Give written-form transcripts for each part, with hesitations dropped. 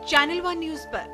Channel one news पर।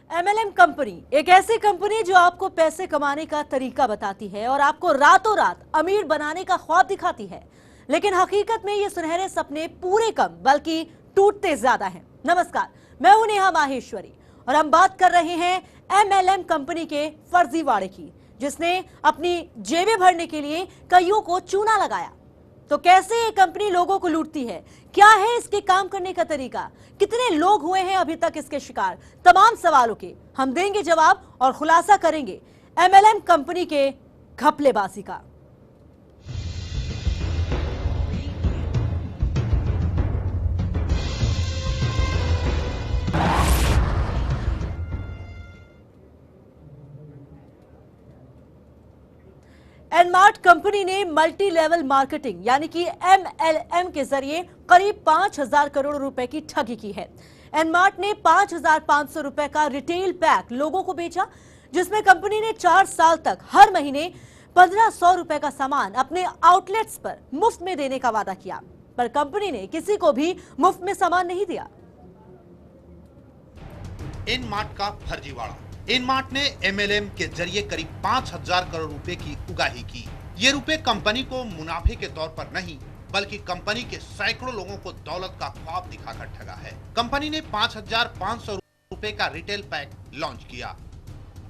MLM company एक ऐसी कंपनी जो आपको पैसे कमाने का तरीका बताती है और आपको रातों रात अमीर बनाने का ख्वाब दिखाती है, लेकिन हकीकत में ये सुनहरे सपने पूरे कम बल्कि टूटते ज्यादा हैं। नमस्कार, मैं हूं नेहा माहेश्वरी और हम बात कर रहे हैं MLM कंपनी के फर्जीवाड़े की, जिसने अपनी जेबें भरने के लिए कईयों को चूना लगाया। तो कैसे ये कंपनी लोगों को लूटती है, क्या है इसके काम करने का तरीका, कितने लोग हुए हैं अभी तक इसके शिकार, तमाम सवालों के हम देंगे जवाब और खुलासा करेंगे MLM कंपनी के घपलेबाजी का। एनमार्ट कंपनी ने मल्टी लेवल मार्केटिंग यानी कि MLM के जरिए करीब 5,000 करोड़ रुपए की ठगी की है। एनमार्ट ने 5,500 रुपए का रिटेल पैक लोगों को बेचा, जिसमें कंपनी ने 4 साल तक हर महीने 1,500 रुपए का सामान अपने आउटलेट्स पर मुफ्त में देने का वादा किया, पर कंपनी ने किसी को भी मुफ्त में सामान नहीं दिया। एनमार्ट का फर्जीवाड़ा। एनमार्ट ने MLM के जरिए करीब 5,000 करोड़ रुपए की उगाही की। ये रुपए कंपनी को मुनाफे के तौर पर नहीं बल्कि कंपनी के सैकड़ों लोगों को दौलत का ख्वाब दिखाकर ठगा है। कंपनी ने 5,500 रुपए का रिटेल पैक लॉन्च किया।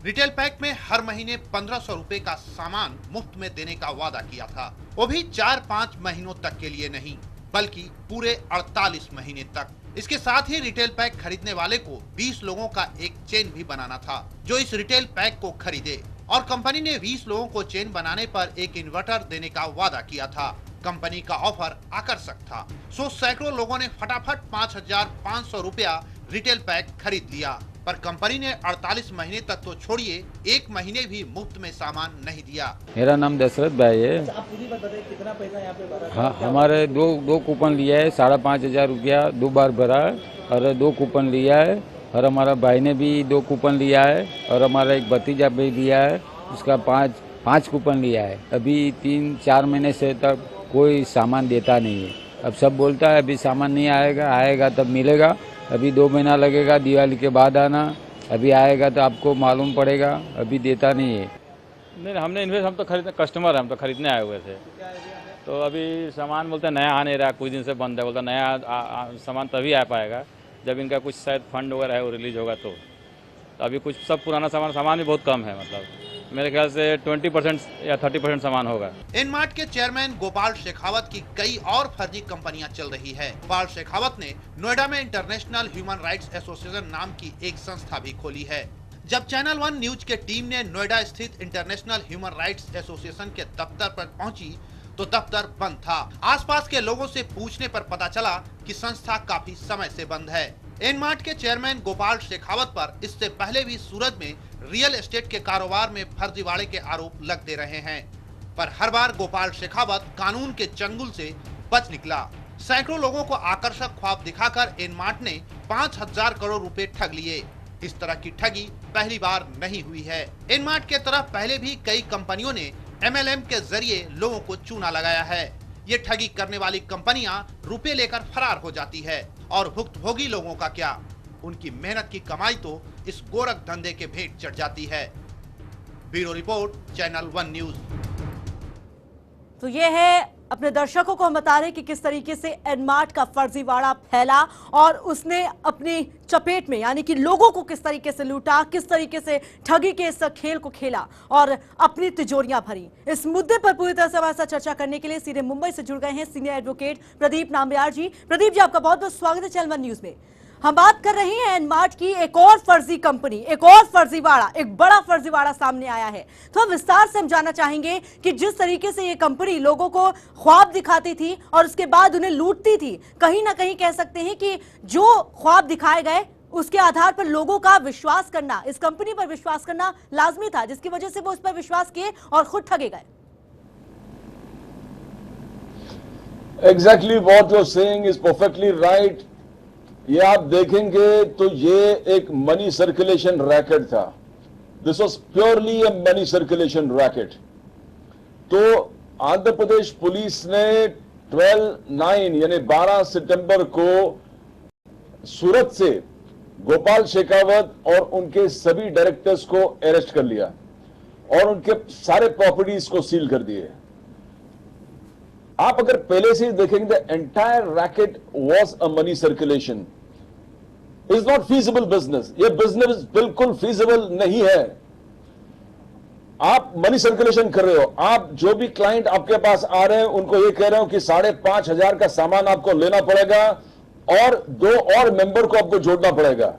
रिटेल पैक में हर महीने 1,500 रुपए का सामान मुफ्त में देने का वादा किया था, वो भी 4-5 महीनों तक के लिए नहीं बल्कि पूरे 48 महीने तक। इसके साथ ही रिटेल पैक खरीदने वाले को 20 लोगों का एक चेन भी बनाना था जो इस रिटेल पैक को खरीदे, और कंपनी ने 20 लोगों को चेन बनाने पर एक इन्वर्टर देने का वादा किया था। कंपनी का ऑफर आकर्षक था, सो सैकड़ों लोगों ने फटाफट 5,500 रुपया रिटेल पैक खरीद लिया, पर कंपनी ने 48 महीने तक तो छोड़िए, एक महीने भी मुफ्त में सामान नहीं दिया। मेरा नाम दशरथ भाई है। आप पूरी बात बताइए, कितना पैसा यहाँ पे भरा? हाँ, हमारे दो कूपन लिया है, 5,500 रुपया 2 बार भरा है और 2 कूपन लिया है, और हमारा भाई ने भी 2 कूपन लिया है, और हमारा एक भतीजा भी लिया है, उसका 5 कूपन लिया है। अभी 3-4 महीने से तक कोई सामान देता नहीं है। अब सब बोलता है अभी सामान नहीं आएगा, आएगा तब मिलेगा, अभी 2 महीना लगेगा, दिवाली के बाद आना, अभी आएगा तो आपको मालूम पड़ेगा, अभी देता नहीं है। नहीं, हमने इन्वेस्ट, हम तो खरीदने कस्टमर हैं, हम तो खरीदने आए हुए थे, तो अभी सामान बोलते नया आ नहीं रहा, कुछ दिन से बंद है, बोलता नया सामान तभी आ पाएगा जब इनका कुछ शायद फंड वगैरह है वो रिलीज होगा तो अभी कुछ सब पुराना सामान भी बहुत कम है, मतलब मेरे ख्याल से 20% या 30% सामान होगा। एनमार्ट के चेयरमैन गोपाल शेखावत की कई और फर्जी कंपनियां चल रही है। गोपाल शेखावत ने नोएडा में इंटरनेशनल ह्यूमन राइट्स एसोसिएशन नाम की एक संस्था भी खोली है। जब चैनल वन न्यूज के टीम ने नोएडा स्थित इंटरनेशनल ह्यूमन राइट्स एसोसिएशन के दफ्तर पर पहुंची तो दफ्तर बंद था। आसपास के लोगों से पूछने पर पता चला कि संस्था काफी समय से बंद है। एनमार्ट के चेयरमैन गोपाल शेखावत पर इससे पहले भी सूरत में रियल एस्टेट के कारोबार में फर्जीवाड़े के आरोप लगते रहे हैं, पर हर बार गोपाल शेखावत कानून के चंगुल से बच निकला। सैकड़ों लोगों को आकर्षक ख्वाब दिखाकर एनमार्ट ने 5,000 करोड़ रुपए ठग लिए। इस तरह की ठगी पहली बार नहीं हुई है। एनमार्ट के तरफ पहले भी कई कंपनियों ने MLM के जरिए लोगों को चूना लगाया है। ये ठगी करने वाली कंपनियां रुपए लेकर फरार हो जाती है, और भुक्तभोगी लोगों का क्या, उनकी मेहनत की कमाई तो इस गोरख धंधे के भेंट चढ़ जाती है। Bureau report, channel one news. तो ये है, अपने दर्शकों को हम बता रहे हैं कि किस तरीके से एनमार्ट का फर्जीवाड़ा फैला और उसने अपनी चपेट में यानी कि लोगों को किस तरीके से लूटा, किस तरीके से ठगी के इस खेल को खेला और अपनी तिजोरियां भरी। इस मुद्दे पर पूरी तरह से हमारे साथ चर्चा करने के लिए सीधे मुंबई से जुड़ गए हैं सीनियर एडवोकेट प्रदीप नाम्बियार जी। प्रदीप जी, आपका बहुत बहुत स्वागत है चैनल वन न्यूज में। हम बात कर रहे हैं एनमार्ट की एक और फर्जी कंपनी, एक और फर्जीवाड़ा, एक बड़ा फर्जीवाड़ा सामने आया है। तो हम विस्तार से हम जानना चाहेंगे कि जिस तरीके से ये कंपनी लोगों को ख्वाब दिखाती थी और उसके बाद उन्हें लूटती थी, कहीं ना कहीं कह सकते हैं कि जो ख्वाब दिखाए गए उसके आधार पर लोगों का विश्वास करना, इस कंपनी पर विश्वास करना लाजमी था, जिसकी वजह से वो उस पर विश्वास किए और खुद ठगे गए। Exactly what you're saying is perfectly right. ये आप देखेंगे तो ये एक मनी सर्कुलेशन रैकेट था। This was purely a money circulation racket. तो आंध्र प्रदेश पुलिस ने 12/9 यानी 12 सितंबर को सूरत से गोपाल शेखावत और उनके सभी डायरेक्टर्स को अरेस्ट कर लिया और उनके सारे प्रॉपर्टीज को सील कर दिए। आप अगर पहले से ही देखेंगे the entire racket was a money circulation, is not feasible business. ये बिजनेस बिल्कुल फीजिबल नहीं है। आप मनी सर्कुलेशन कर रहे हो, आप जो भी क्लाइंट आपके पास आ रहे हैं उनको ये कह रहे हो कि 5,500 का सामान आपको लेना पड़ेगा और 2 और मेंबर को आपको जोड़ना पड़ेगा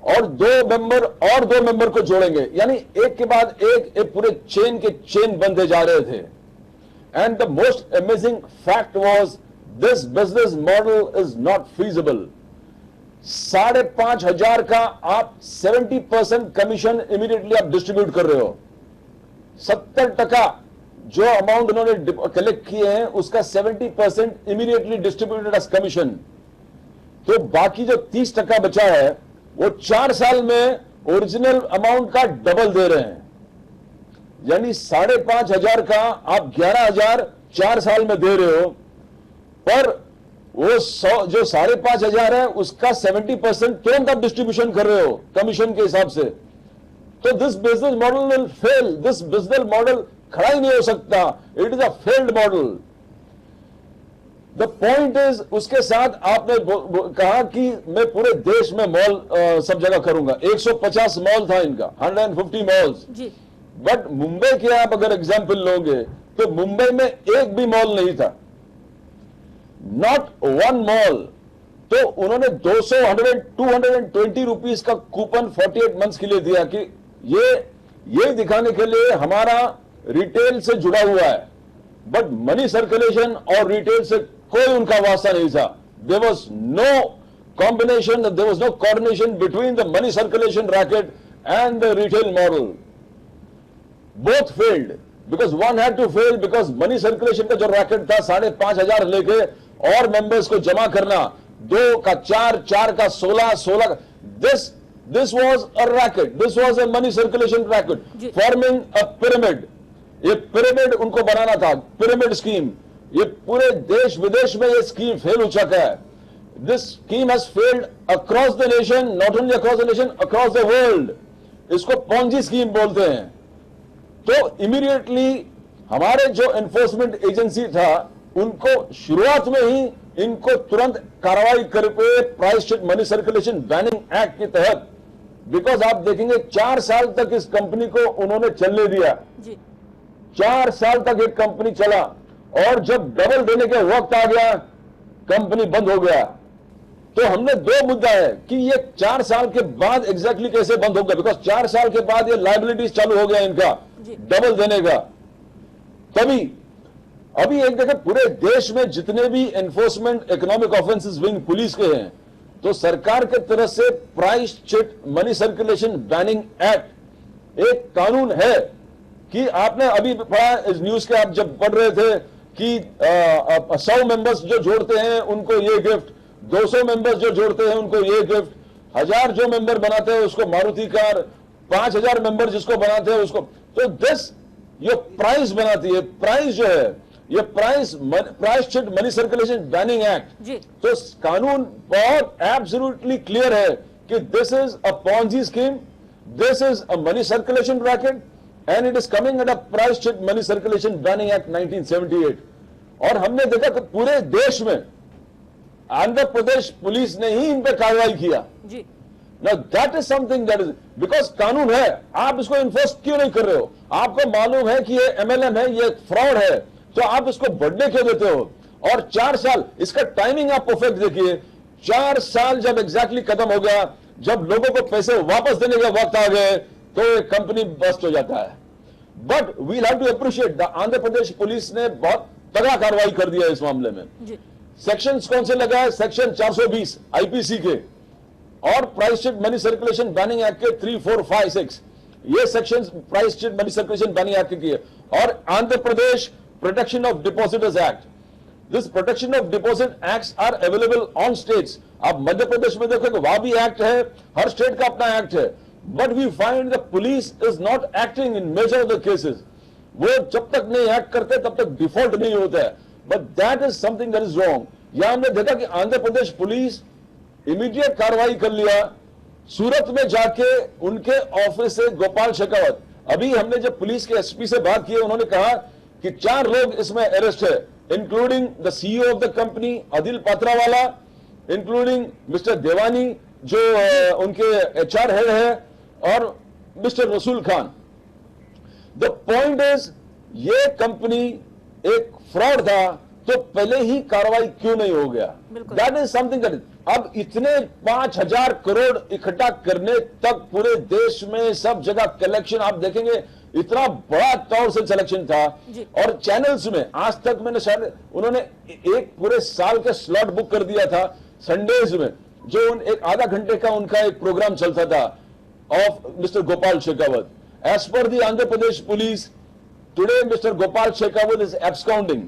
और 2 मेंबर को जोड़ेंगे, यानी एक के बाद एक पूरे चेन के चेन बनते जा रहे थे। And the most amazing fact was this business model is not feasible. 5,500 का आप 70% कमीशन इमीडिएटली आप डिस्ट्रीब्यूट कर रहे हो। 70% जो अमाउंट उन्होंने कलेक्ट किए हैं उसका 70% इमीडिएटली डिस्ट्रीब्यूटेड एज कमीशन। तो बाकी जो 30% बचा है वो 4 साल में ओरिजिनल अमाउंट का डबल दे रहे हैं, यानी 5,500 का आप 11,000 4 साल में दे रहे हो, पर वो 100 जो 5,500 है उसका 70% तुरंत आप डिस्ट्रीब्यूशन कर रहे हो कमीशन के हिसाब से। तो this business model will fail. This business model खड़ा ही नहीं हो सकता। It is a failed model. The point is, उसके साथ आपने कहा कि मैं पूरे देश में मॉल सब जगह करूंगा। 150 मॉल था इनका, 150 मॉल्स। बट मुंबई के आप अगर एग्जाम्पल लोगे तो मुंबई में एक भी मॉल नहीं था, नॉट वन मॉल। तो उन्होंने 220 रुपीज का कूपन 48 मंथ्स के लिए दिया कि ये दिखाने के लिए हमारा रिटेल से जुड़ा हुआ है, बट मनी सर्कुलेशन और रिटेल से कोई उनका वास्ता नहीं था। There was no combination, there was no coordination between the money circulation racket and the retail model. Both failed because one had to fail, because money circulation का जो racket था 5,500 लेके और मेंबर्स को जमा करना, 2 का 4, 4 का 16, 16 का, this was a racket, this was a money circulation racket forming a pyramid। ये पिरामिड उनको बनाना था, पिरामिड स्कीम। ये पूरे देश विदेश में ये स्कीम फेल हो चुका है। This scheme has failed across the nation, not only across the nation, across the world. इसको पॉन्जी स्कीम बोलते हैं। तो इमीडिएटली हमारे जो एनफोर्समेंट एजेंसी था उनको शुरुआत में ही इनको तुरंत कार्रवाई करके price check money circulation banning act के तहत, बिकॉज आप देखेंगे 4 साल तक इस कंपनी को उन्होंने चलने दिया। 4 साल तक एक कंपनी चला और जब डबल देने के वक्त आ गया कंपनी बंद हो गया। तो हमने 2 मुद्दा है कि ये 4 साल के बाद एग्जैक्टली कैसे बंद हो गया, बिकॉज 4 साल के बाद ये लायबिलिटीज चालू हो गया इनका डबल देने का। तभी अभी एक देखें पूरे देश में जितने भी enforcement economic offences wing police के हैं, तो सरकार के तरफ से price check money circulation banning act एक कानून है कि आपने अभी पढ़ा इस न्यूज के, आप जब पढ़ रहे थे कि 100 मेंबर्स जो जोड़ते हैं उनको ये गिफ्ट, 200 मेंबर्स जो जोड़ते हैं उनको ये गिफ्ट, 1000 जो मेंबर बनाते हैं उसको मारुति कार, 5000 मेंबर जिसको बनाते हैं उसको। तो दिस ये प्राइस बनाती है, प्राइस जो है ये price check money circulation banning act. तो कानून बहुत एब्सोल्युटली क्लियर है कि this is a Ponzi scheme, this is a money circulation racket and it is coming at a price check money circulation banning act 1978। और हमने देखा कि पूरे देश में आंध्र प्रदेश पुलिस ने ही इन पर कार्रवाई किया। Now that is something that is because कानून है, आप इसको इन्फोर्स क्यों नहीं कर रहे हो? आपको मालूम है कि ये MLM है, ये फ्रॉड है, तो आप इसको बढ़ने क्यों देते हो? और 4 साल इसका टाइमिंग आप परफेक्ट देखिए, 4 साल जब एग्जैक्टली खत्म हो गया, जब लोगों को पैसे वापस देने का वक्त आ गए, तो ये कंपनी बस्ट हो जाता है। But we have to appreciate the Andhra Pradesh police ने बहुत तगड़ा कार्रवाई कर दिया इस मामले में। सेक्शंस कौन से लगा है? सेक्शन 420 आईपीसी के और prize chit money circulation banning act के 3, 4, 5, 6 ये sections prize chit money circulation banning act के और Andhra Pradesh protection of depositors act. This protection of deposit acts are available on states. आप मध्य प्रदेश में देखोगे वहां भी एक्ट है, हर स्टेट का अपना एक्ट है। But we find the police is not acting in major of the cases. वो जब तक नहीं एक्ट करते तब तक डिफॉल्ट नहीं होता है। But that is something that is wrong. यहां हमने देखा कि आंध्र प्रदेश पुलिस इमीडिएट कार्रवाई कर लिया, सूरत में जाके उनके ऑफिस से गोपाल शेखावत, अभी हमने जब पुलिस के एसपी से बात की, उन्होंने कहा कि 4 लोग इसमें अरेस्ट है, including the CEO of the company Adil Patrawala, including mister Devani जो उनके एचआर हेड है, और mister Rasool Khan. The point is ये कंपनी एक फ्रॉड था, तो पहले ही कार्रवाई क्यों नहीं हो गया? दैट इज समथिंग दैट अब इतने 5,000 करोड़ इकट्ठा करने तक पूरे देश में सब जगह कलेक्शन आप देखेंगे, इतना बड़ा तौर से सिलेक्शन था। और चैनल्स में आज तक मैंने शायद उन्होंने एक पूरे साल के स्लॉट बुक कर दिया था संडेज में, जो एक आधा घंटे का उनका एक प्रोग्राम चलता था of mister Gopal Shekhawat. As per the Andhra Pradesh police, today mister Gopal Shekhawat is absconding.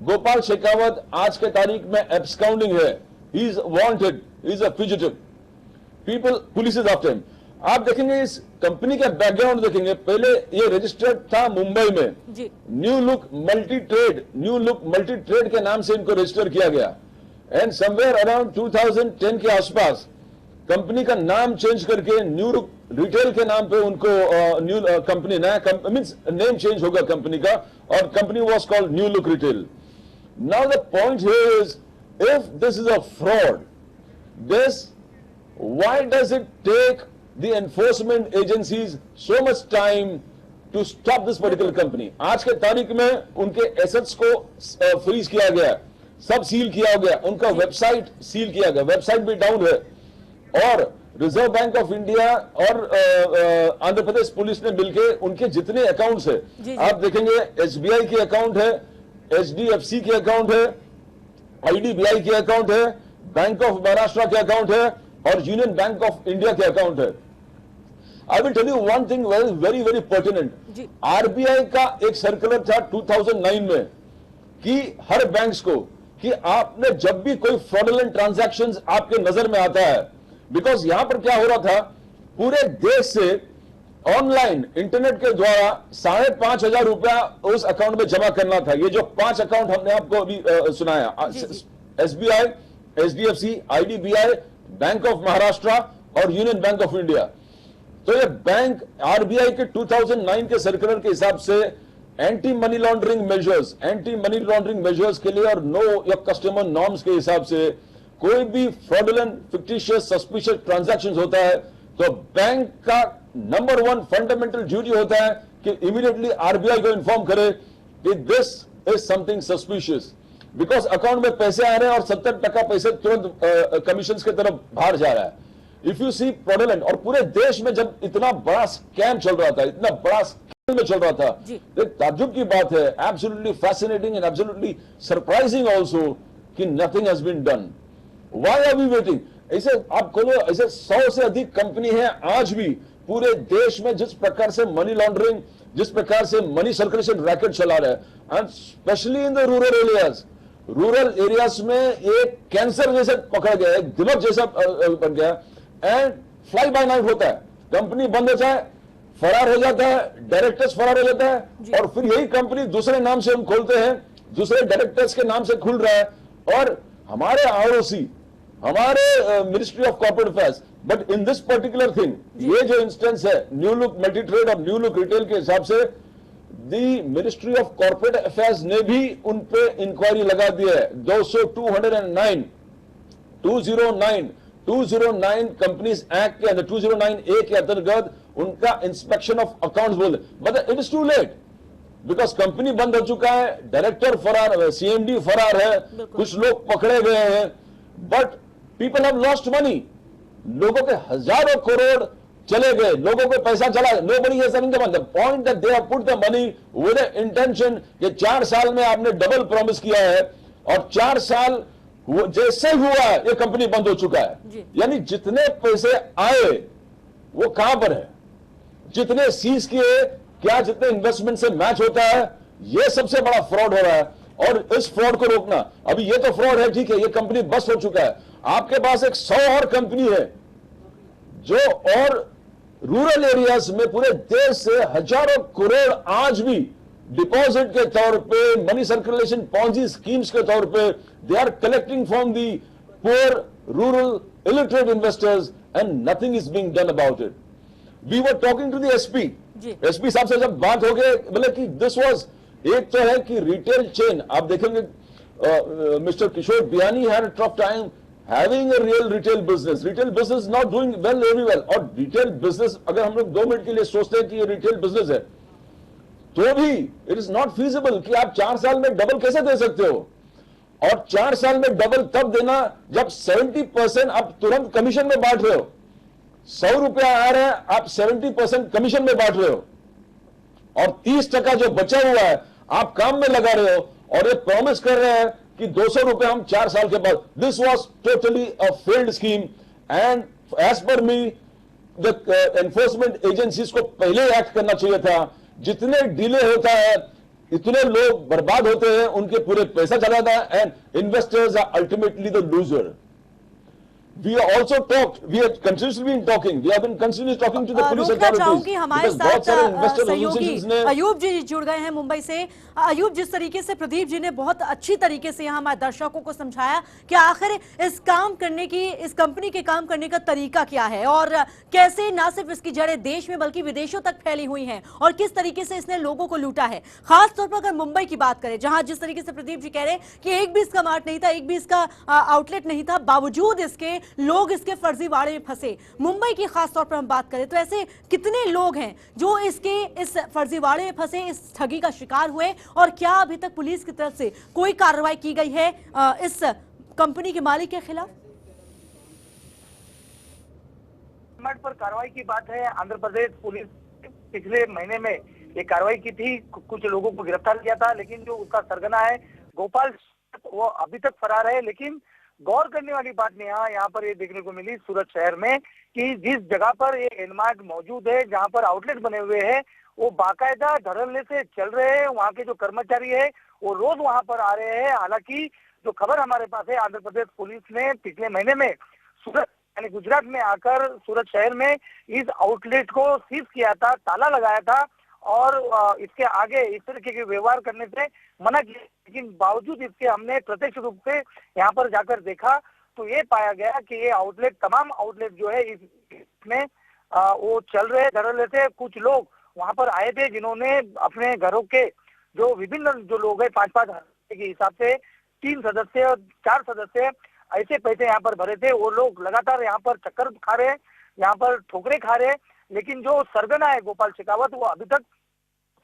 Gopal Shekhawat आज के तारीख में एब्सकाउंडिंग है। He is wanted, he is a fugitive. People, police is after him. आप देखेंगे इस कंपनी का बैकग्राउंड देखेंगे, पहले ये रजिस्टर्ड था मुंबई में, न्यू लुक मल्टी ट्रेड के नाम से इनको रजिस्टर किया गया। एंड समवेयर अराउंड 2010 के आसपास कंपनी का नाम चेंज करके न्यू लुक रिटेल के नाम पे उनको न्यू कंपनी नया मींस नेम चेंज होगा कंपनी का, और company was called new look retail. Now the point here is, if this is a fraud, why does it take the enforcement agencies so much time to stop this particular company? आज के तारीख में उनके assets को freeze किया गया, सब seal किया गया, उनका वेबसाइट सील किया गया, वेबसाइट भी डाउन है। और रिजर्व बैंक ऑफ इंडिया और आंध्र प्रदेश पुलिस ने मिलकर उनके जितने अकाउंट्स है, आप देखेंगे एसबीआई के अकाउंट है, एचडीएफसी के अकाउंट है, आईडीबीआई के अकाउंट है, बैंक ऑफ महाराष्ट्र के अकाउंट है, और यूनियन बैंक ऑफ इंडिया के अकाउंट है। I will tell you one thing very very pertinent. RBI का एक सर्कुलर था 2009 में कि हर बैंक्स को कि आपने जब भी कोई फ्रॉडुलेंट ट्रांजैक्शंस आपके नजर में आता है, बिकॉज यहां पर क्या हो रहा था, पूरे देश से ऑनलाइन इंटरनेट के द्वारा 5,500 रुपया उस अकाउंट में जमा करना था। ये जो 5 अकाउंट हमने आपको अभी सुनाया, SBI, HDFC, IDBI, bank of Maharashtra और यूनियन बैंक ऑफ इंडिया। तो ये बैंक आरबीआई के 2009 के सर्कुलर के हिसाब से एंटी मनी लॉन्ड्रिंग मेजर्स के लिए और नो योर कस्टमर नॉर्म्स के हिसाब से कोई भी फ्रॉडुलेंट, फिक्टिशियस, सस्पिशियस ट्रांजैक्शंस होता है, तो बैंक का नंबर 1 फंडामेंटल ड्यूटी होता है कि इमीडिएटली आरबीआई को इन्फॉर्म करे कि this is something suspicious, because account में पैसे आ रहे हैं और 70% पैसे तुरंत कमीशन की तरफ बाहर जा रहा है। इफ यू सी फ्रॉडुलेंट, और पूरे देश में जब इतना बड़ा स्कैम चल रहा था, इतना बड़ा स्कैम में चल रहा था, एक ताज्जुब की बात है, absolutely fascinating and absolutely surprising also कि nothing has been done. Why are we waiting? ऐसे आप खोलो, ऐसे 100 से अधिक कंपनी है आज भी पूरे देश में, जिस प्रकार से मनी लॉन्ड्रिंग, जिस प्रकार से मनी सर्कुलेशन रैकेट चला रहा है, and specially in the rural areas में एक कैंसर जैसे पकड़ गया, एक दिमाग जैसा बन गया, एंड फ्लाई बाय नाइट होता है। कंपनी बंद होता है, फरार हो जाता है, डायरेक्टर्स फरार हो जाता है, और फिर यही कंपनी दूसरे नाम से हम खोलते हैं, दूसरे डायरेक्टर्स के नाम से खुल रहा है। और हमारे आरओसी, हमारे ministry of corporate affairs, but in this particular thing, ये जो इंस्टेंस है न्यू लुक मल्टी ट्रेड और न्यू लुक रिटेल के हिसाब से, दी मिनिस्ट्री ऑफ कॉर्पोरेट अफेयर्स ने भी उन पे इंक्वायरी लगा दी है। 209 कंपनीज एक्ट के अंदर 209A के अंतर्गत उनका इंस्पेक्शन ऑफ अकाउंट्स बोले, but it is too late, because company बंद हो चुका है, डायरेक्टर फरार, सीएमडी फरार है, कुछ लोग पकड़े गए हैं, but people have lost money, लोगों के हजारों करोड़ चले गए, लोगों को पैसा चला, nobody has any the point that they have put the money with intention कि 4 साल में आपने डबल प्रॉमिस किया है और 4 साल जैसे हुआ ये कंपनी बंद हो चुका है। यानी जितने पैसे आए वो कहां पर है, जितने सीज किए क्या जितने इन्वेस्टमेंट से मैच होता है, ये सबसे बड़ा फ्रॉड हो रहा है। और इस फ्रॉड को रोकना, अभी ये तो फ्रॉड है, ठीक है, ये कंपनी बस हो चुका है, आपके पास एक 100 और कंपनी है जो और रूरल एरियाज में पूरे देश से हजारों करोड़ आज भी डिपॉजिट के तौर पे, मनी सर्कुलेशन पॉन्जी स्कीम्स के तौर पे they are collecting from the poor rural illiterate investors and nothing is being done about it. We were talking to the SP साहब से जब बात हो गई, बोले कि दिस वाज, एक तो है कि रिटेल चेन, आप देखेंगे mister Kishore Biyani had a tough time having a real retail business is not doing well everywhere। और retail business अगर हम लोग 2 मिनट के लिए सोचते हैं कि ये retail business है, तो भी it is not feasible कि आप 4 साल में डबल कैसे दे सकते हो। और 4 साल में डबल तब देना जब 70% आप तुरंत कमीशन में बांट रहे हो, 100 रुपया आ रहे हैं, आप 70% कमीशन में बांट रहे हो और 30% जो बचा हुआ है आप काम में लगा रहे हो और ये प्रॉमिस कर रहे हैं कि 200 रुपए हम 4 साल के बाद। This was totally a failed scheme and as per me the enforcement agencies को पहले एक्ट करना चाहिए था। जितने डिले होता है इतने लोग बर्बाद होते हैं, उनके पूरे पैसा चला जाता है and investors are ultimately the loser. We are also talked. We have continuously been talking. We have been continuously talking to the police authorities. चाहूंगी हमारे because बहुत सारे investor साथ सहयोगी organizations ने अयूब जी जुड़ गए हैं मुंबई से। अयूब, जिस तरीके से प्रदीप जी ने बहुत अच्छी तरीके से यहाँ हमारे दर्शकों को समझाया कि आखिर इस काम करने की, इस कंपनी के काम करने का तरीका क्या है और कैसे न सिर्फ इसकी जड़ें देश में बल्कि विदेशों तक फैली हुई हैं और किस तरीके से इसने लोगों को लूटा है। खास तौर पर अगर मुंबई की बात करें, जहां जिस तरीके से प्रदीप जी कह रहे हैं कि एक भी इसका मार्ट नहीं था, एक भी इसका आउटलेट नहीं था, बावजूद इसके लोग इसके फर्जीवाड़े में फंसे। मुंबई की खास तौर पर हम बात करें तो ऐसे कितने लोग हैं जो इसके इस फर्जीवाड़े में फंसे, इस ठगी का शिकार हुए और क्या अभी तक पुलिस की तरफ से कोई कार्रवाई की गई है इस कंपनी के मालिक के खिलाफ? पर कार्रवाई की बात है, आंध्र प्रदेश पुलिस पिछले महीने में ये कार्रवाई की थी, कुछ लोगों को गिरफ्तार किया था, लेकिन जो उसका सरगना है गोपाल, वो अभी तक फरार है। लेकिन गौर करने वाली बात में यहाँ पर ये देखने को मिली सूरत शहर में कि जिस जगह पर ये एनमार्ट मौजूद है, जहाँ पर आउटलेट बने हुए हैं, वो बाकायदा धड़ल्ले से चल रहे हैं। वहाँ के जो कर्मचारी है वो रोज वहाँ पर आ रहे हैं। हालांकि जो खबर हमारे पास है, आंध्र प्रदेश पुलिस ने पिछले महीने में सूरत यानी गुजरात में आकर सूरत शहर में इस आउटलेट को सीज किया था, ताला लगाया था और इसके आगे इस तरीके के व्यवहार करने से मना किया। लेकिन बावजूद इसके हमने प्रत्यक्ष रूप से यहाँ पर जाकर देखा तो ये पाया गया कि ये आउटलेट, तमाम आउटलेट जो है इसमें वो चल रहे धड़ल्ले से। कुछ लोग वहां पर आए थे जिन्होंने अपने घरों के जो विभिन्न जो लोग हैं 5-5 हजार के हिसाब से 3 सदस्य और 4 सदस्य ऐसे पैसे यहाँ पर भरे थे। वो लोग लगातार यहाँ पर चक्कर खा रहे हैं, यहाँ पर ठोकरे खा रहे हैं। लेकिन जो सरगना है गोपाल शेखावत, वो अभी तक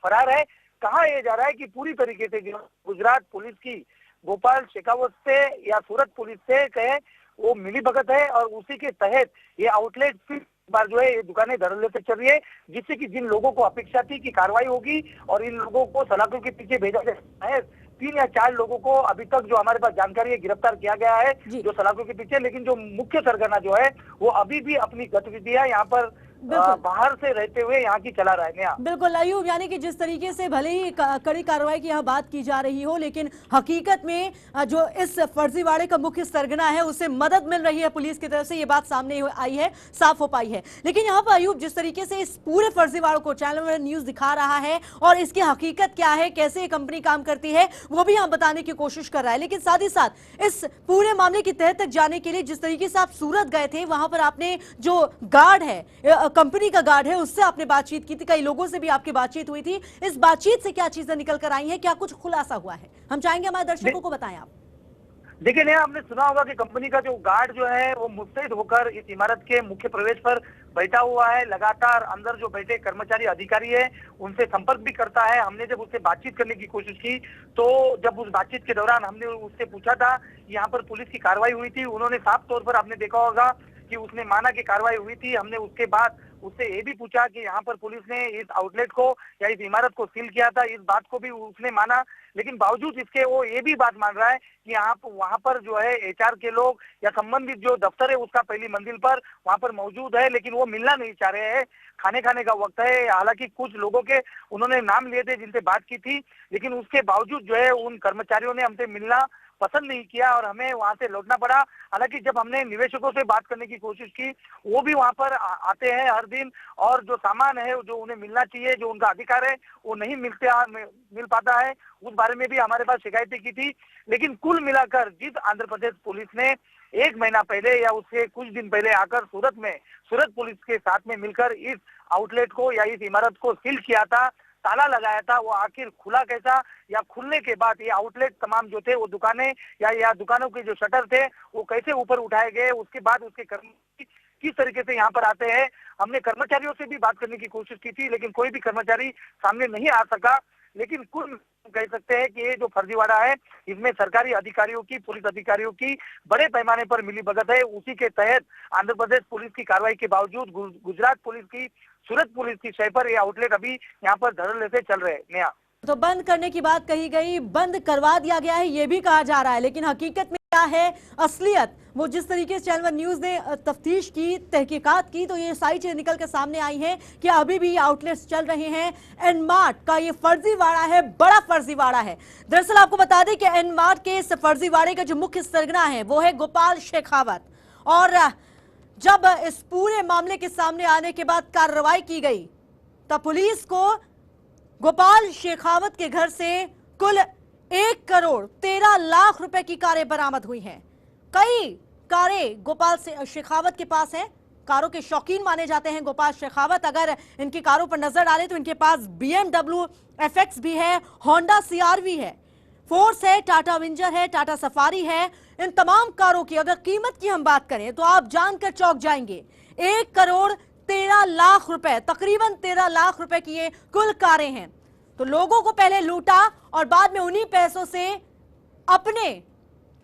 फरार है। कहा यह जा रहा है कि पूरी तरीके से गुजरात पुलिस की गोपाल शेखावत से या सूरत पुलिस से कहे वो मिली भगत है और उसी के तहत ये आउटलेट फिर बार जो है ये दुकानें धड़ल्ले से चल रही है, जिससे कि जिन लोगों को अपेक्षा थी कि कार्रवाई होगी और इन लोगों को सलाखों के पीछे भेजा जाता है। 3 या 4 लोगों को अभी तक जो हमारे पास जानकारी है गिरफ्तार किया गया है जो सलाखों के पीछे। लेकिन जो मुख्य सरगना जो है वो अभी भी अपनी गतिविधियां यहाँ पर बाहर से रहते हुए यहाँ की चला रहा है। बिल्कुल अयूब, यानी कि जिस तरीके से भले ही कड़ी कार्रवाई की यहाँ बात की जा रही हो, लेकिन हकीकत में जो इस फर्जीवाड़े का मुख्य सरगना है उसे मदद मिल रही है पुलिस की तरफ से, ये बात सामने आई है, साफ हो पाई है। लेकिन यहाँ पर अयूब, जिस तरीके से इस पूरे फर्जीवाड़े को चैनल न्यूज दिखा रहा है और इसकी हकीकत क्या है, कैसे ये कंपनी काम करती है, वो भी यहाँ बताने की कोशिश कर रहा है। लेकिन साथ ही साथ इस पूरे मामले की तह तक जाने के लिए जिस तरीके से आप सूरत गए थे, वहां पर आपने जो गार्ड है, कंपनी का गार्ड है, उससे आपने बातचीत की थी, कई लोगों से भी आपकी बातचीत हुई थी। इस बातचीत से क्या चीजें निकल कर आई हैं, क्या कुछ खुलासा हुआ है, हम चाहेंगे हमारे दर्शकों को बताएं आप। देखिए नया, आपने सुना होगा कि कंपनी का जो गार्ड जो है वो मुस्तैद होकर इस इमारत के मुख्य प्रवेश पर बैठा हुआ है। लगातार अंदर जो बैठे कर्मचारी अधिकारी है उनसे संपर्क भी करता है। हमने जब उससे बातचीत करने की कोशिश की तो जब उस बातचीत के दौरान हमने उससे पूछा था यहाँ पर पुलिस की कार्रवाई हुई थी, उन्होंने साफ तौर पर, आपने देखा होगा कि उसने माना कि कार्रवाई हुई थी। हमने उसके बाद उससे ये भी पूछा कि यहाँ पर पुलिस ने इस आउटलेट को या इस इमारत को सील किया था, इस बात को भी उसने माना। लेकिन बावजूद इसके वो ये भी बात मान रहा है कि यहाँ वहाँ पर जो है एचआर के लोग या संबंधित जो दफ्तर है उसका पहली मंजिल पर वहाँ पर मौजूद है, लेकिन वो मिलना नहीं चाह रहे हैं। खाने का वक्त है। हालांकि कुछ लोगों के उन्होंने नाम लिए थे जिनसे बात की थी, लेकिन उसके बावजूद जो है उन कर्मचारियों ने हमसे मिलना पसंद नहीं किया और हमें वहां से लौटना पड़ा। हालांकि जब हमने निवेशकों से बात करने की कोशिश की, वो भी वहां पर आते हैं हर दिन, और जो सामान है जो उन्हें मिलना चाहिए, जो उनका अधिकार है, वो नहीं मिल पाता है। उस बारे में भी हमारे पास शिकायतें की थी। लेकिन कुल मिलाकर जिस आंध्र प्रदेश पुलिस ने 1 महीना पहले या उससे कुछ दिन पहले आकर सूरत पुलिस के साथ में मिलकर इस आउटलेट को या इस इमारत को सील किया था, ताला लगाया था, वो आखिर खुला कैसा, या खुलने के बाद ये आउटलेट तमाम जो थे वो दुकानें या दुकानों के जो शटर थे वो कैसे ऊपर उठाए गए, उसके बाद उसके कर्मचारी किस तरीके से यहाँ पर आते हैं। हमने कर्मचारियों से भी बात करने की कोशिश की थी, लेकिन कोई भी कर्मचारी सामने नहीं आ सका। लेकिन कुल कह सकते हैं कि ये जो फर्जीवाड़ा है इसमें सरकारी अधिकारियों की, पुलिस अधिकारियों की बड़े पैमाने पर मिलीभगत है। उसी के तहत आंध्र प्रदेश पुलिस की कार्रवाई के बावजूद गुजरात पुलिस की, सूरत पुलिस की शय पर ये आउटलेट अभी यहाँ पर धड़ल्ले से चल रहे हैं। नया तो बंद करने की बात कही गई, बंद करवा दिया गया है ये भी कहा जा रहा है, लेकिन हकीकत में क्या है असलियत, वो जिस तरीके से चैनल वन न्यूज ने तफ्तीश की, तहकीकात की, तो ये सारी चीजें निकल कर सामने आई हैं कि अभी भी आउटलेट्स चल रहे हैं। एनमार्ट का ये फर्जीवाड़ा है, बड़ा फर्जीवाड़ा है। दरअसल आपको बता दें कि एनमार्ट के इस फर्जीवाड़े का जो मुख्य सरगना है वो है गोपाल शेखावत। और जब इस पूरे मामले के सामने आने के बाद कार्रवाई की गई तब पुलिस को गोपाल शेखावत के घर से कुल 1,13,00,000 रुपए की कारें बरामद हुई हैं। कई कारें गोपाल शेखावत के पास हैं। कारों के शौकीन माने जाते हैं गोपाल शेखावत। अगर इनकी कारों पर नजर डालें तो इनके पास BMW FX भी है, होंडा CR-V है, फोर्स है, टाटा विंजर है, टाटा सफारी है। इन तमाम कारों की अगर कीमत की हम बात करें तो आप जानकर चौंक जाएंगे। 1,13,00,000 रुपए, तकरीबन 13 लाख रुपए की ये कुल कारें हैं। तो लोगों को पहले लूटा और बाद में उन्हीं पैसों से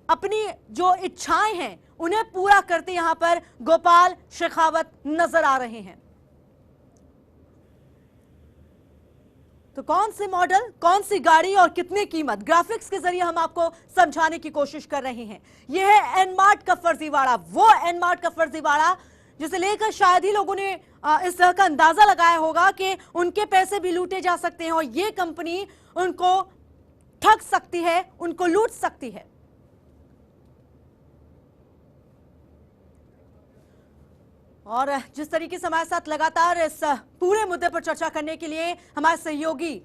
अपनी जो इच्छाएं हैं उन्हें पूरा करते यहां पर गोपाल शेखावत नजर आ रहे हैं। तो कौन से मॉडल, कौन सी गाड़ी और कितनी कीमत, ग्राफिक्स के जरिए हम आपको समझाने की कोशिश कर रहे हैं। यह है एनमार्ट का फर्जीवाड़ा, वो एनमार्ट का फर्जीवाड़ा जिसे लेकर शायद ही लोगों ने इस तरह का अंदाजा लगाया होगा कि उनके पैसे भी लूटे जा सकते हैं और ये कंपनी उनको ठग सकती है, उनको लूट सकती है। और जिस तरीके से हमारे साथ लगातार इस पूरे मुद्दे पर चर्चा करने के लिए हमारे सहयोगी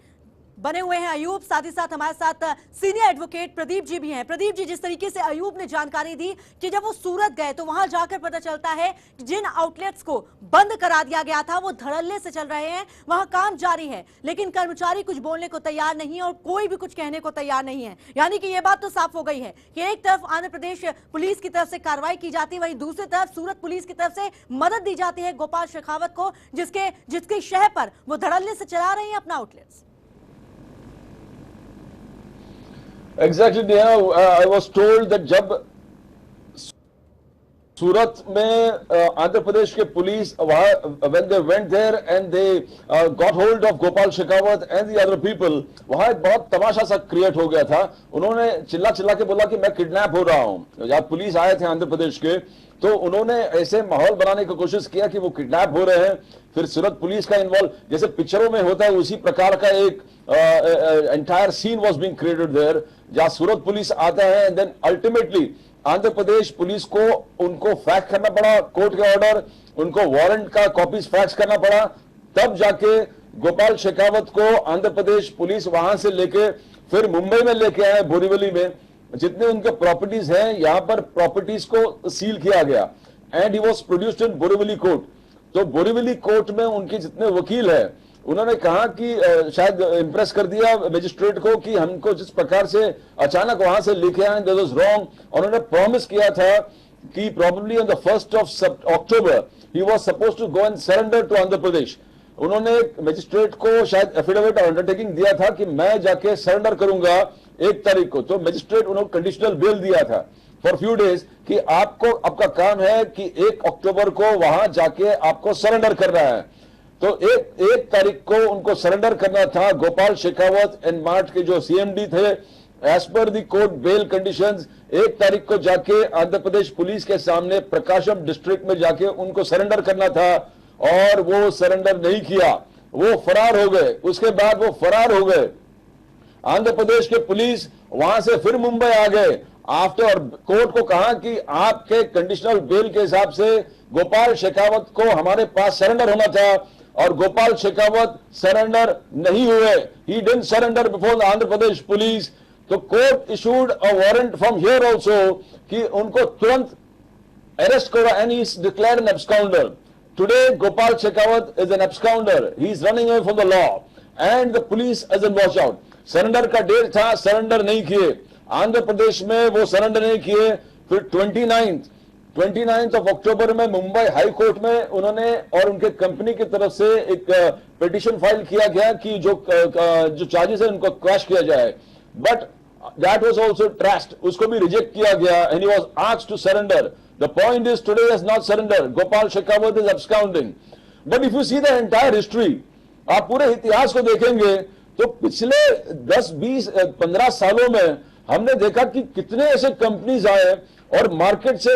बने हुए हैं अयूब, साथ ही साथ हमारे साथ सीनियर एडवोकेट प्रदीप जी भी हैं। प्रदीप जी, जिस तरीके से अयूब ने जानकारी दी कि जब वो सूरत गए तो वहां जाकर पता चलता है कि जिन आउटलेट्स को बंद करा दिया गया था वो धड़ल्ले से चल रहे हैं, वहां काम जारी है, लेकिन कर्मचारी कुछ बोलने को तैयार नहीं है और कोई भी कुछ कहने को तैयार नहीं है। यानी कि यह बात तो साफ हो गई है कि एक तरफ आंध्र प्रदेश पुलिस की तरफ से कार्रवाई की जाती है, वहीं दूसरी तरफ सूरत पुलिस की तरफ से मदद दी जाती है गोपाल शेखावत को, जिसकी शह पर वो धड़ल्ले से चला रहे हैं अपना outlets. Exactly, I was told that जब सूरत में आंध्र प्रदेश के पुलिस वहां when they went there and they got hold of Gopal Shekhawat and the other people, वहां एक बहुत तमाशा सा क्रिएट हो गया था। उन्होंने चिल्ला के बोला कि मैं किडनैप हो रहा हूं। जब पुलिस आए थे आंध्र प्रदेश के तो उन्होंने ऐसे माहौल बनाने की कोशिश किया कि वो किडनैप हो रहे हैं। फिर सूरत पुलिस का इन्वॉल्व, जैसे पिक्चरों में होता है उसी प्रकार का एक entire scene was being created there, जहां सूरत पुलिस आता है and then ultimately Andhra Pradesh police को उनको फैक्स करना पड़ा, कोर्ट के ऑर्डर, उनको वारंट का कॉपीज फैक्स करना पड़ा, तब जाके गोपाल शेखावत को आंध्र प्रदेश पुलिस वहां से लेके फिर मुंबई में लेके आए, बोरीवली में जितने उनके प्रॉपर्टीज हैं यहां पर प्रॉपर्टीज को सील किया गया and he was produced in Borivali court. तो बोरीवली कोर्ट में उनके जितने वकील हैं उन्होंने कहा कि शायद इंप्रेस कर दिया मजिस्ट्रेट को कि हमको जिस प्रकार से अचानक वहां से लिखे आए दैट वाज रॉन्ग। उन्होंने प्रॉमिस किया था कि probably on the 1st of October he was supposed to go and surrender to Andhra Pradesh. उन्होंने मजिस्ट्रेट को शायद एफिडेविट और अंडरटेकिंग दिया था कि मैं जाके सरेंडर करूंगा 1 तारीख को। तो मजिस्ट्रेट उन्होंने कंडीशनल बेल दिया था फॉर फ्यू डेज कि आपको आपका काम है कि 1 अक्टूबर को वहां जाके आपको सरेंडर करना है। तो 1 तारीख को उनको सरेंडर करना था। गोपाल शेखावत एंड मार्ट के जो सीएमडी थे, as per the court bell conditions 1 तारीख को जाके आंध्र प्रदेश पुलिस के सामने प्रकाशम डिस्ट्रिक्ट में जाके उनको सरेंडर करना था और वो सरेंडर नहीं किया, वो फरार हो गए। उसके बाद वो फरार हो गए। आंध्र प्रदेश के पुलिस वहां से फिर मुंबई आ गए आफ्टर कोर्ट को कहा कि आपके कंडीशनल बेल के हिसाब से गोपाल शेखावत को हमारे पास सरेंडर होना था और गोपाल शेखावत सरेंडर नहीं हुए। He didn't surrender before Andhra Pradesh police. तो court issued a warrant from here also कि उनको तुरंत अरेस्ट करो and he is declared an absconder. Today Gopal Shekhawat is an absconder. He is running away from the law and the police is in watch out. Surrender का date था, surrender नहीं किए। आंध्र प्रदेश में वो सरेंडर नहीं किए। फिर 29 ऑफ अक्टूबर में मुंबई हाई कोर्ट में उन्होंने और उनके कंपनी की तरफ से एक पिटीशन फाइल किया गया कि जो चार्जेस है उनको क्रैश किया जाए, but that was also trashed. उसको भी रिजेक्ट किया गया and he was asked to surrender. The point is today is not surrender. Gopal Shekhawat is absconding। But if you see the entire history, आप पूरे इतिहास को देखेंगे तो पिछले 10, 20, 15 सालों में हमने देखा कि कितने ऐसे कंपनीज आए और मार्केट से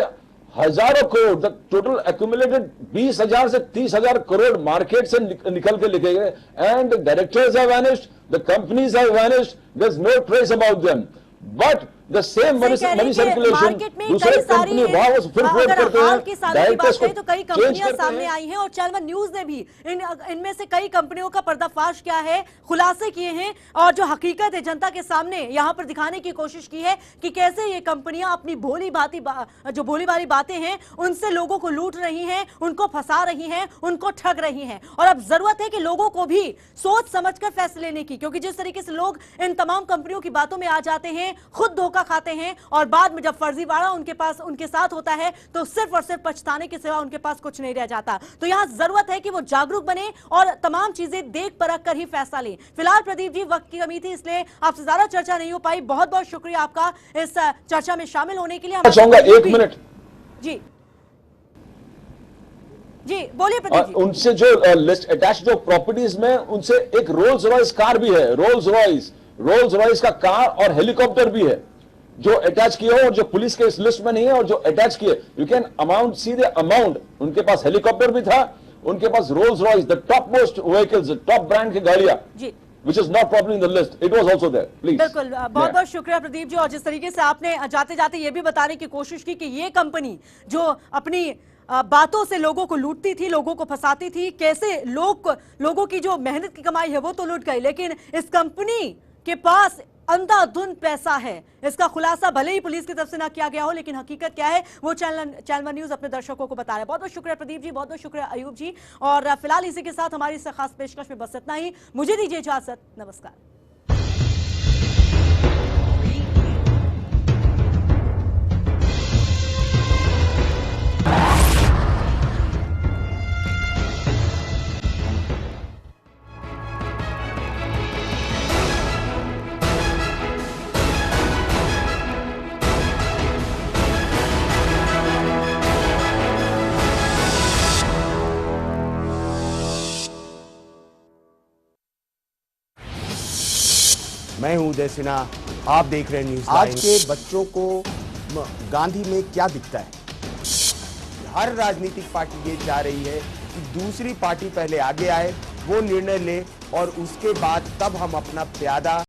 हजारों करोड़, द टोटल एक्यूमुलेटेड 20,000 से 30,000 करोड़ मार्केट से निकल के लिखे गए and directors have vanished, the companies have vanished, there is no trace about them. But the same money circulation दूसरे कंपनी वहां फिर फ्लोट करते हैं। डायरेक्टर्स को तो कई कंपनियां सामने आई हैं और चैनल न्यूज ने भी इनमें से कई कंपनियों का पर्दाफाश किया है, खुलासे किए हैं और जो हकीकत है जनता के सामने यहां पर दिखाने की कोशिश की है कि कैसे ये कंपनियां अपनी भोली भाली बातें हैं उनसे लोगों को लूट रही हैं, उनको फंसा रही हैं, उनको ठग रही हैं। और अब जरूरत है कि लोगों को भी सोच समझकर फैसले लेने की, क्योंकि जिस तरीके से लोग इन तमाम कंपनियों की बातों में आ जाते हैं, खुद धोखा खाते हैं और बाद में जब फर्जीवाड़ा उनके साथ होता है तो सिर्फ और सिर्फ पछताने के सिवा उनके पास कुछ नहीं रह जाता। तो यहां जरूरत है कि वो जागरूक बने और तमाम चीजें देख परख कर ही फैसला लें। फिलहाल प्रदीप जी, वक्त की कमी थी इसलिए आपसे ज्यादा चर्चा नहीं हो पाई। बहुत बहुत शुक्रिया आपका इस चर्चा में शामिल होने के लिए। चाहूंगा 1 मिनट जी जी बोलिए प्रदीप जी। उनसे जो लिस्ट अटैच जो प्रॉपर्टीज में उनसे एक रोल्स रॉयस कार भी है, रोल्स रॉयस का कार और हेलीकॉप्टर भी है जो अटैच किए हो और जो पुलिस के इस लिस्ट में नहीं है और जो अटैच किए। You can amount see the amount. उनके पास हेलीकॉप्टर भी था, उनके पास Rolls Royce the top most vehicles, top brand की गाड़ियां जी, which is not probably in the list. It was also there. Please. बिल्कुल, बहुत बहुत शुक्रिया प्रदीप जी। और जिस तरीके से आपने जाते जाते ये भी बताने की कोशिश की कि ये कंपनी जो अपनी बातों से लोगों को लूटती थी, लोगों को फंसाती थी, कैसे लोगों की जो मेहनत की कमाई है वो तो लूट गई, लेकिन इस कंपनी के पास अंधाधुंध पैसा है। इसका खुलासा भले ही पुलिस की तरफ से ना किया गया हो, लेकिन हकीकत क्या है वो चैनल न्यूज अपने दर्शकों को बता रहा है। बहुत बहुत शुक्रिया प्रदीप जी, बहुत बहुत शुक्रिया अयूब जी। और फिलहाल इसी के साथ हमारी इस खास पेशकश में बस इतना ही। मुझे दीजिए इजाजत, नमस्कार। मैं हूं उदय सिन्हा, आप देख रहे हैं न्यूज़। आज के बच्चों को गांधी में क्या दिखता है? हर राजनीतिक पार्टी ये चाह रही है कि दूसरी पार्टी पहले आगे आए, वो निर्णय ले और उसके बाद तब हम अपना प्यादा